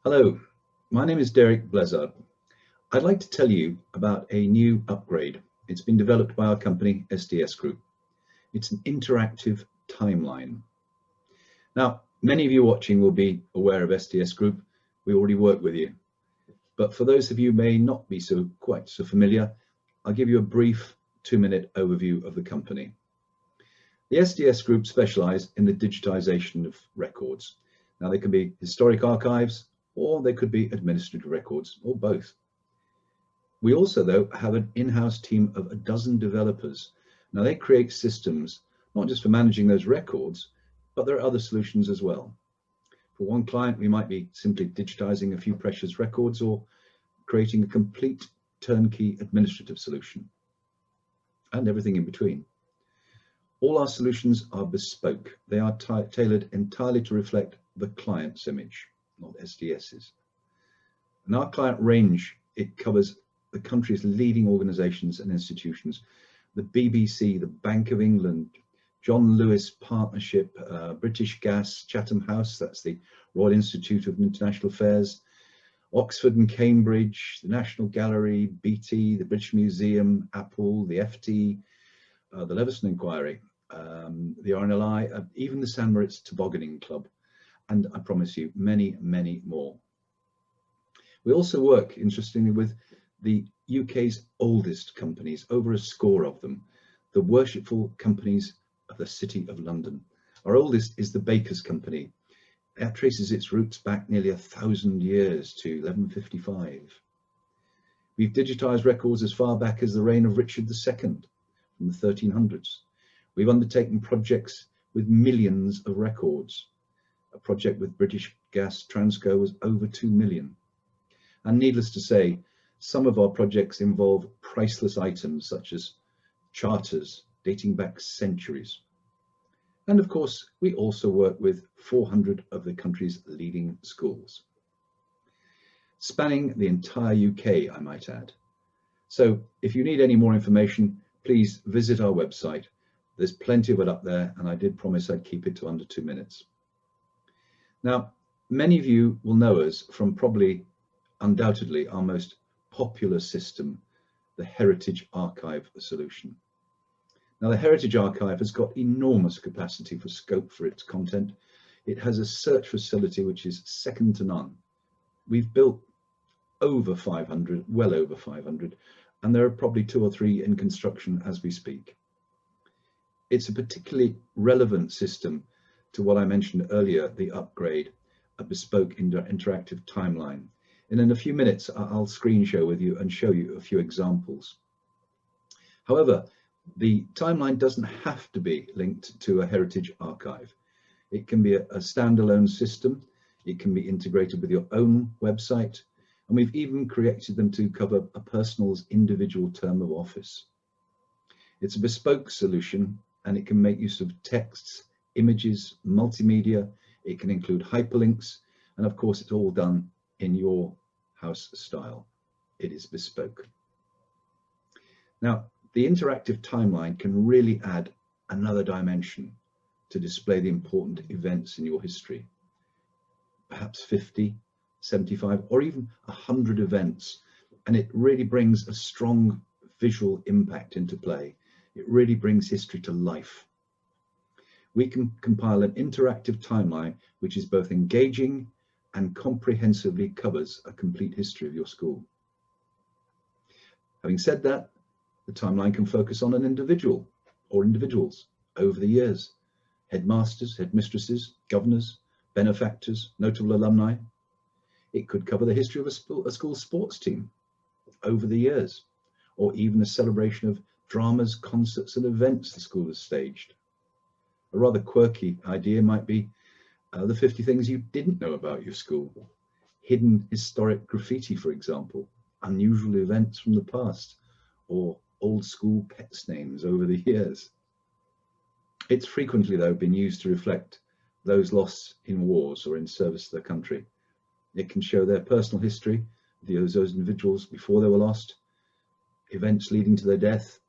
Hello, my name is Derek Blezard. I'd like to tell you about a new upgrade. It's been developed by our company, SDS Group. It's an interactive timeline. Now, many of you watching will be aware of SDS Group. We already work with you. But for those of you who may not be quite so familiar, I'll give you a brief 2-minute overview of the company. The SDS Group specialise in the digitisation of records. Now, they can be historic archives, or they could be administrative records, or both. We also, though, have an in-house team of a dozen developers. Now, they create systems, not just for managing those records, but there are other solutions as well. For one client, we might be simply digitizing a few precious records or creating a complete turnkey administrative solution, and everything in between. All our solutions are bespoke. They are tailored entirely to reflect the client's image, not SDS's. And our client range, it covers the country's leading organisations and institutions: the BBC, the Bank of England, John Lewis Partnership, British Gas, Chatham House, that's the Royal Institute of International Affairs, Oxford and Cambridge, the National Gallery, BT, the British Museum, Apple, the FT, the Leveson Inquiry, the RNLI, even the San Moritz Tobogganing Club, and I promise you many, many more. We also work, interestingly, with the UK's oldest companies, over a score of them, the worshipful companies of the City of London. Our oldest is the Baker's Company. That traces its roots back nearly 1,000 years to 1155. We've digitised records as far back as the reign of Richard II from the 1300s. We've undertaken projects with millions of records. A project with British Gas Transco was over 2 million. And needless to say, some of our projects involve priceless items such as charters dating back centuries. And of course, we also work with 400 of the country's leading schools, spanning the entire UK, I might add. So if you need any more information, please visit our website. There's plenty of it up there, and I did promise I'd keep it to under 2 minutes. Now, many of you will know us from probably, undoubtedly, our most popular system, the Heritage Archive solution. Now, the Heritage Archive has got enormous capacity for scope for its content. It has a search facility which is second to none. We've built over 500, well over 500, and there are probably 2 or 3 in construction as we speak. It's a particularly relevant system to what I mentioned earlier, the upgrade, a bespoke interactive timeline. And in a few minutes, I'll screen share with you and show you a few examples. However, the timeline doesn't have to be linked to a heritage archive. It can be a standalone system. It can be integrated with your own website. And we've even created them to cover a person's individual term of office. It's a bespoke solution, and it can make use of texts, images, multimedia. It can include hyperlinks, and of course it's all done in your house style. It is bespoke. Now, the interactive timeline can really add another dimension to display the important events in your history. Perhaps 50, 75, or even 100 events, and it really brings a strong visual impact into play. It really brings history to life. We can compile an interactive timeline which is both engaging and comprehensively covers a complete history of your school. Having said that, the timeline can focus on an individual or individuals over the years: headmasters, headmistresses, governors, benefactors, notable alumni. It could cover the history of a school sports team over the years, or even a celebration of dramas, concerts, and events the school has staged. A rather quirky idea might be the 50 things you didn't know about your school. Hidden historic graffiti, for example, unusual events from the past, or old school pets names over the years. It's frequently, though, been used to reflect those lost in wars or in service to their country. It can show their personal history, those individuals before they were lost, events leading to their death,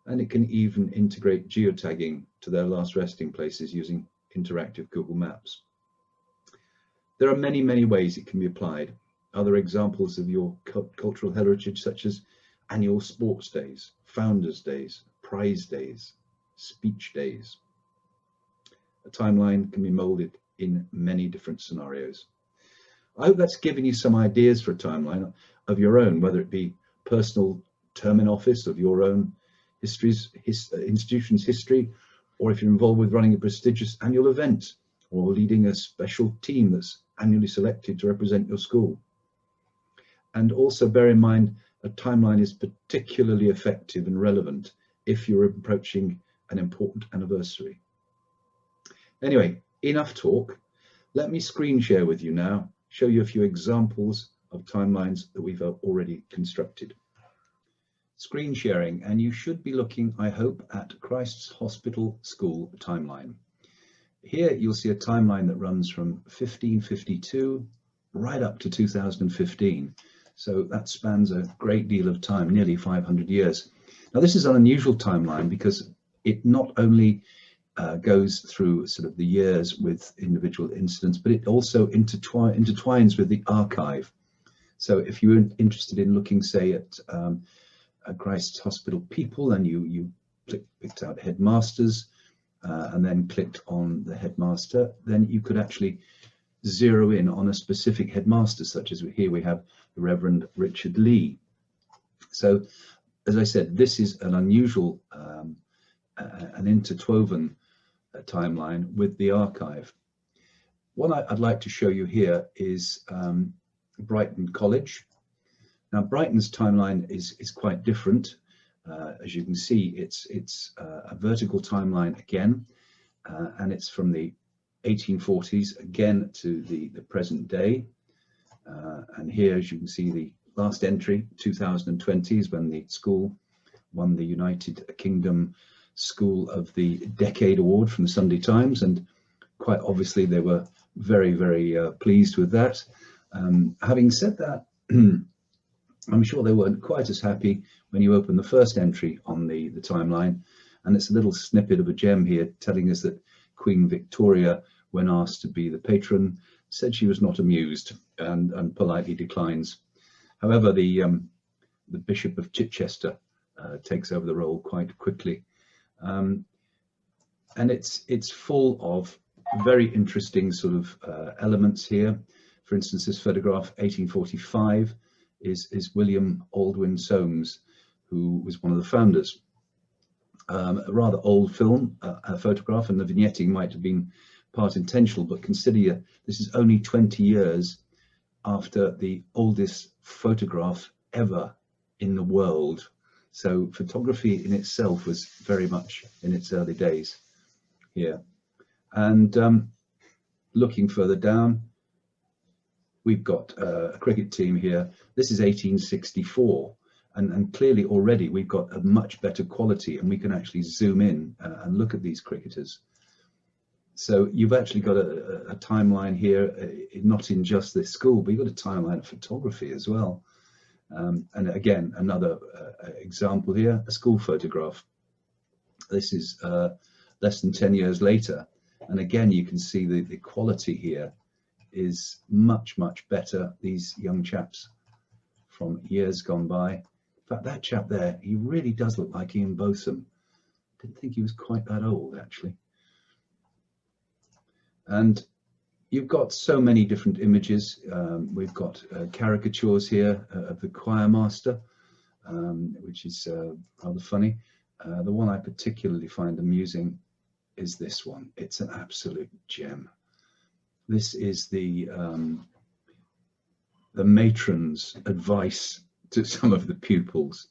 and it can even integrate geotagging to their last resting places using interactive Google Maps. There are many, many ways it can be applied. Other examples of your cultural heritage, such as annual sports days, founders days, prize days, speech days. A timeline can be molded in many different scenarios. I hope that's given you some ideas for a timeline of your own, whether it be personal term in office of your own institution's history, or if you're involved with running a prestigious annual event or leading a special team that's annually selected to represent your school. And also bear in mind, a timeline is particularly effective and relevant if you're approaching an important anniversary. Anyway, enough talk. Let me screen share with you now, show you a few examples of timelines that we've already constructed. Screen sharing, and you should be looking, I hope, at Christ's Hospital School timeline. Here you'll see a timeline that runs from 1552 right up to 2015. So that spans a great deal of time, nearly 500 years. Now this is an unusual timeline because it not only goes through sort of the years with individual incidents, but it also intertwines with the archive. So if you're interested in looking, say, at Christ's Hospital people, and you picked out headmasters and then clicked on the headmaster, then you could actually zero in on a specific headmaster, such as here we have the Reverend Richard Lee. So, as I said, this is an unusual, an interwoven timeline with the archive. What I'd like to show you here is Brighton College. Now, Brighton's timeline is quite different. As you can see, it's a vertical timeline again, and it's from the 1840s again to the present day. And here, as you can see, the last entry, 2020, is when the school won the United Kingdom School of the Decade Award from the Sunday Times, and quite obviously they were very, very pleased with that. Having said that, I'm sure they weren't quite as happy when you open the first entry on the timeline, and it's a little snippet of a gem here telling us that Queen Victoria, when asked to be the patron, said she was not amused and politely declines. However, the Bishop of Chichester takes over the role quite quickly, and it's full of very interesting sort of elements here. For instance, this photograph, 1845, is William Aldwyn Soames, who was one of the founders. A rather old film, a photograph, and the vignetting might have been part intentional, but consider this is only 20 years after the oldest photograph ever in the world. So photography in itself was very much in its early days here. And looking further down, we've got a cricket team here. This is 1864, and clearly already we've got a much better quality, and we can actually zoom in and look at these cricketers. So you've actually got a timeline here, not in just this school, but you've got a timeline of photography as well. And again, another example here, a school photograph. This is less than 10 years later. And again, you can see the quality here is much, much better. These young chaps from years gone by. In fact, that chap there, he really does look like Ian Botham. Didn't think he was quite that old, actually. And you've got so many different images. We've got caricatures here of the choir master, which is rather funny. The one I particularly find amusing is this one. It's an absolute gem. This is the matron's advice to some of the pupils.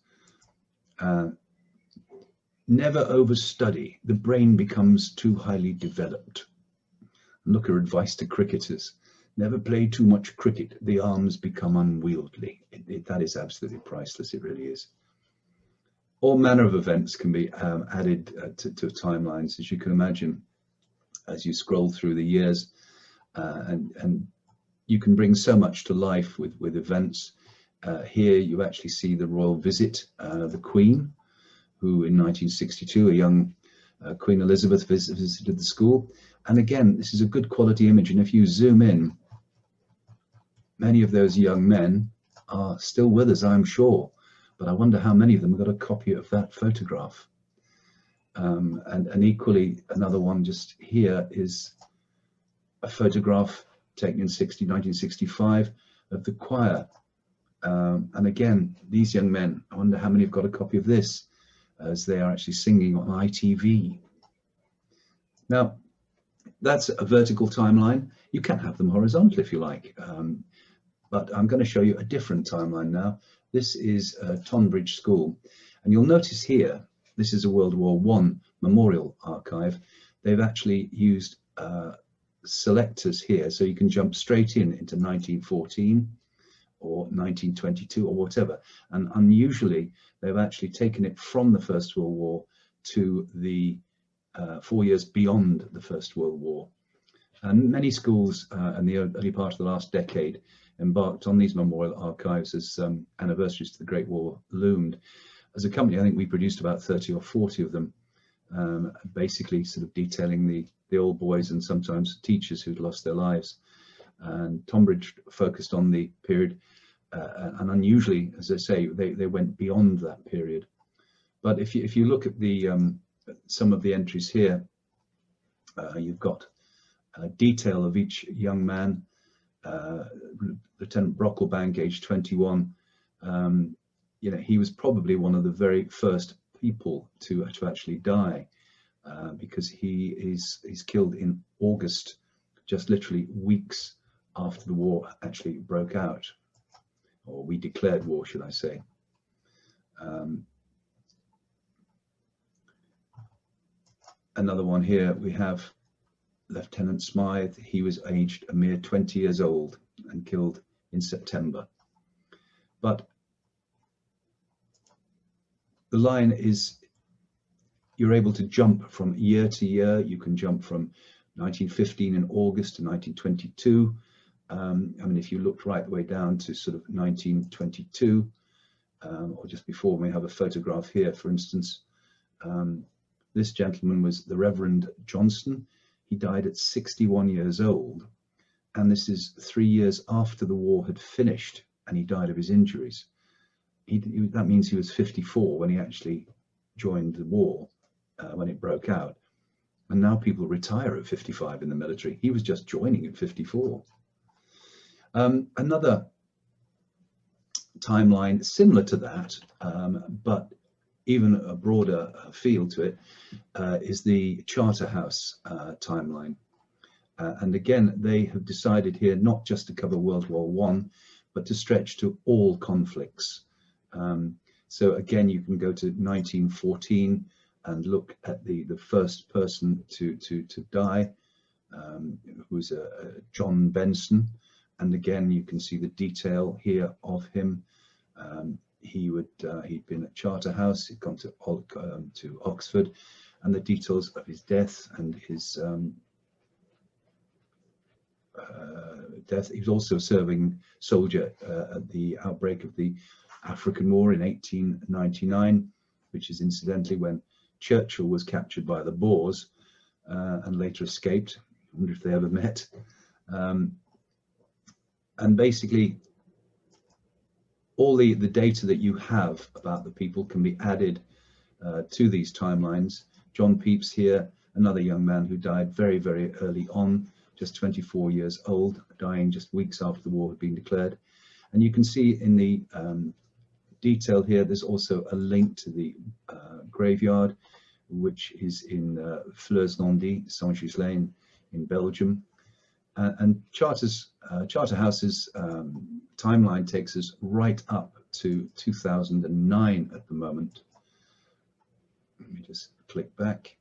Never overstudy. The brain becomes too highly developed. Look, her advice to cricketers. Never play too much cricket. The arms become unwieldy. That is absolutely priceless. It really is. All manner of events can be added to timelines, as you can imagine, as you scroll through the years. And you can bring so much to life with events. Here you actually see the royal visit, the Queen, who in 1962, a young Queen Elizabeth visited the school. And again, this is a good quality image, and if you zoom in, many of those young men are still with us, I'm sure, but I wonder how many of them have got a copy of that photograph. And equally, another one just here is a photograph taken in 1965 of the choir. And again, these young men, I wonder how many have got a copy of this, as they are actually singing on ITV. Now, that's a vertical timeline. You can have them horizontal if you like, but I'm going to show you a different timeline now. This is Tonbridge School, and you'll notice here, this is a World War I memorial archive. They've actually used selectors here, so you can jump straight into 1914 or 1922 or whatever. And unusually, they've actually taken it from the First World War to the 4 years beyond the First World War. And many schools in the early part of the last decade embarked on these memorial archives as anniversaries to the Great War loomed. As a company, I think we produced about 30 or 40 of them, basically sort of detailing the old boys and sometimes teachers who'd lost their lives. And Tonbridge focused on the period, and unusually, as I say, they went beyond that period. But if you look at the some of the entries here, you've got a detail of each young man. Lieutenant Brocklebank, age 21. You know, he was probably one of the very first people to actually die, because he's killed in August, just literally weeks after the war actually broke out, or we declared war, should I say. Another one here, we have Lieutenant Smythe. He was aged a mere 20 years old and killed in September. But the line is, you're able to jump from year to year. You can jump from 1915 in August to 1922. I mean, if you looked right the way down to sort of 1922, or just before, we have a photograph here, for instance. This gentleman was the Reverend Johnston. He died at 61 years old, and this is 3 years after the war had finished, and he died of his injuries. That means he was 54 when he actually joined the war, when it broke out. And now people retire at 55 in the military. He was just joining at 54. Another timeline similar to that, but even a broader field to it, is the Charterhouse timeline. And again, they have decided here not just to cover World War I, but to stretch to all conflicts. So again, you can go to 1914 and look at the first person to die, who's John Benson. And again, you can see the detail here of him. He'd been at Charterhouse, he'd gone to Oxford, and the details of his death and his death. He was also serving soldier at the outbreak of the African War in 1899, which is incidentally when Churchill was captured by the Boers and later escaped. I wonder if they ever met. And basically, all the data that you have about the people can be added to these timelines. John Pepys here, another young man who died very, very early on, just 24 years old, dying just weeks after the war had been declared. And you can see in the detail here, there's also a link to the graveyard, which is in Flers-Landy, Saint-Ghislain in Belgium. And Charterhouse's timeline takes us right up to 2009 at the moment. Let me just click back.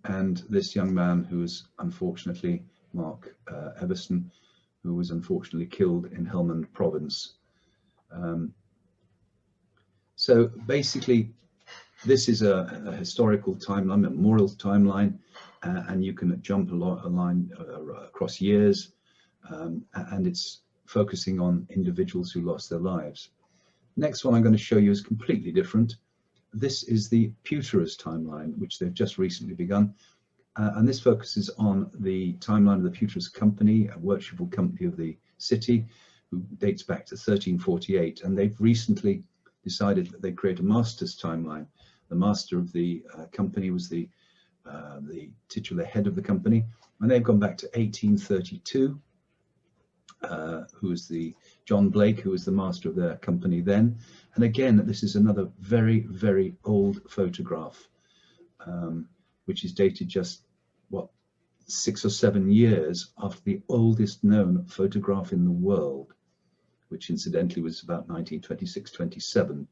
And this young man who was unfortunately, Mark Everson, who was unfortunately killed in Helmand province. So basically, this is a historical timeline, a memorial timeline, and you can jump a line across years, and it's focusing on individuals who lost their lives. Next one I'm going to show you is completely different. This is the Pewterers timeline, which they've just recently begun. and this focuses on the timeline of the Pewters Company, a worshipful company of the city, who dates back to 1348, and they've recently decided that they create a master's timeline. The master of the company was the titular head of the company, and they've gone back to 1832, who was the John Blake, who was the master of their company then. And again, this is another very, very old photograph, which is dated just, what, 6 or 7 years after the oldest known photograph in the world, which incidentally was about 1926-27.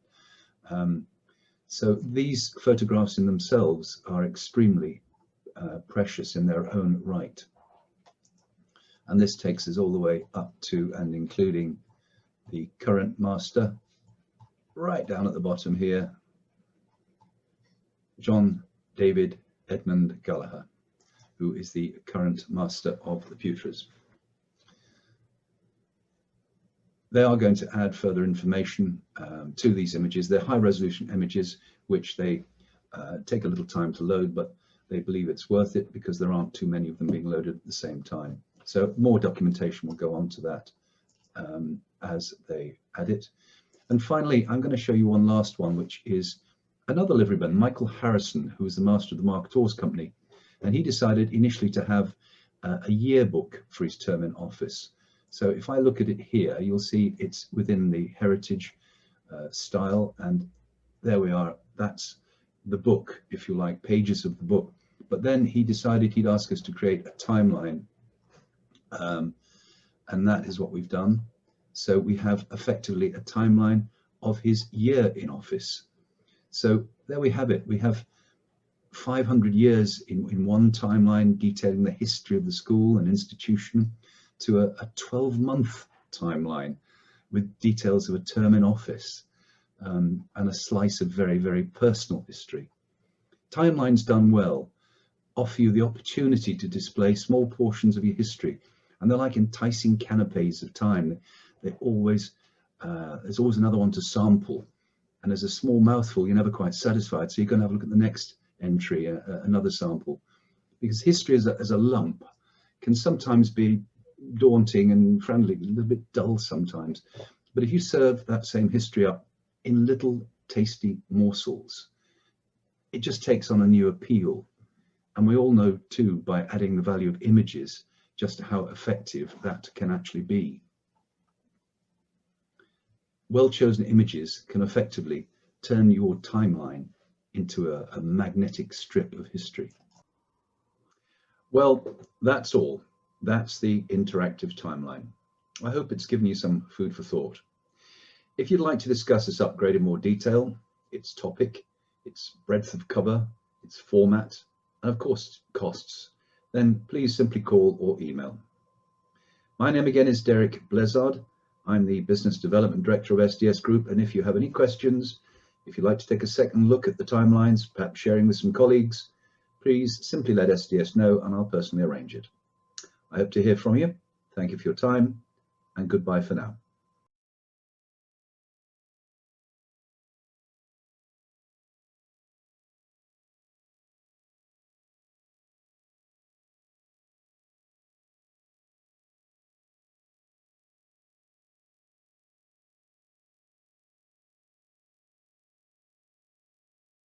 So these photographs in themselves are extremely precious in their own right. And this takes us all the way up to and including the current master, right down at the bottom here, John David Edmund Gallagher, who is the current master of the Pewters. They are going to add further information to these images. They're high resolution images, which they take a little time to load, but they believe it's worth it because there aren't too many of them being loaded at the same time. So more documentation will go on to that as they add it. And finally, I'm going to show you one last one, which is another liveryman, Michael Harrison, who was the master of the Marketors Company. And he decided initially to have a yearbook for his term in office. So if I look at it here, you'll see it's within the heritage style, and there we are. That's the book, if you like, pages of the book. But then he decided he'd ask us to create a timeline, and that is what we've done. So we have effectively a timeline of his year in office. So there we have it. We have 500 years in one timeline detailing the history of the school and institution, to a 12-month timeline with details of a term in office, and a slice of very, very personal history. Timelines done well offer you the opportunity to display small portions of your history, and they're like enticing canapes of time. They always, there's always another one to sample, and as a small mouthful, you're never quite satisfied, so you're going to have a look at the next entry, another sample, because history as a lump can sometimes be daunting and friendly, a little bit dull sometimes. But if you serve that same history up in little tasty morsels, it just takes on a new appeal. And we all know too, by adding the value of images, just how effective that can actually be. Well-chosen images can effectively turn your timeline into a magnetic strip of history. Well, that's all. That's the interactive timeline. I hope it's given you some food for thought. If you'd like to discuss this upgrade in more detail, its topic, its breadth of cover, its format, and of course costs, then please simply call or email. My name again is Derek Blezard. I'm the Business Development Director of SDS Group, and if you have any questions, if you'd like to take a second look at the timelines, perhaps sharing with some colleagues, please simply let SDS know and I'll personally arrange it. I hope to hear from you. Thank you for your time, and goodbye for now.